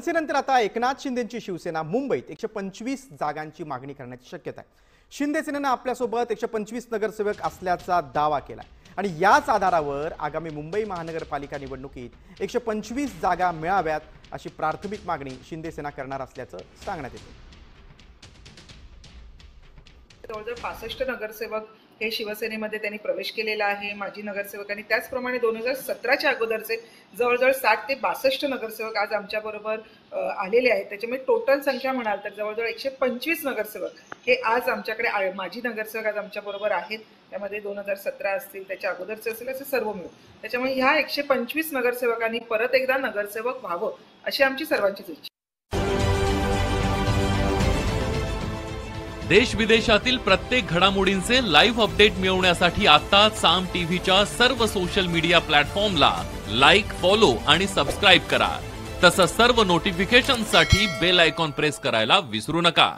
मनसेनंतर आता एकनाथ शिंदेंची शिवसेना मुंबईत 125 जागांची मागणी करण्याची शक्यता आहे। शिंदे सेनेने आपल्यासोबत 125 नगरसेवक असल्याचा दावा केला आणि याच आधारावर आगामी मुंबई महानगरपालिका निवडणुकीत 125 जागा मिळाव्यात अशी प्राथमिक मागणी शिंदे सेना करणार असल्याचं सांगण्यात येतं। जवळजवळ 65 नगरसेवक हे शिवसेनेमध्ये त्यांनी प्रवेश केलेला आहे। माजी नगरसेवकांनी त्याचप्रमाणे 2017च्या अगोदरचे जवळजवळ 60 ते 62 नगरसेवक आज आमच्याबरोबर आलेले आहेत। त्याच्यामुळे टोटल संख्या म्हणाल तर जवळजवळ 125 नगरसेवक हे आज आमच्याकडे माजी नगरसेवक आज आमच्याबरोबर आहेत। त्यामध्ये 2017 असतील, त्याच्या अगोदरचे असतील, असे सर्व मिळून त्याच्यामुळे ह्या 125 नगरसेवकांनी परत एकदा नगरसेवक व्हावं अशी आमची सर्वांचीच इच्छा। देश विदेशातील प्रत्येक घडामोडींचे लाईव्ह अपडेट मिळवण्यासाठी आता साम टीव्हीच्या सर्व सोशल मीडिया प्लॅटफॉर्मला लाईक, फॉलो आणि सबस्क्राईब करा। तसंच सर्व नोटिफिकेशनसाठी बेल आयकॉन प्रेस करायला विसरू नका।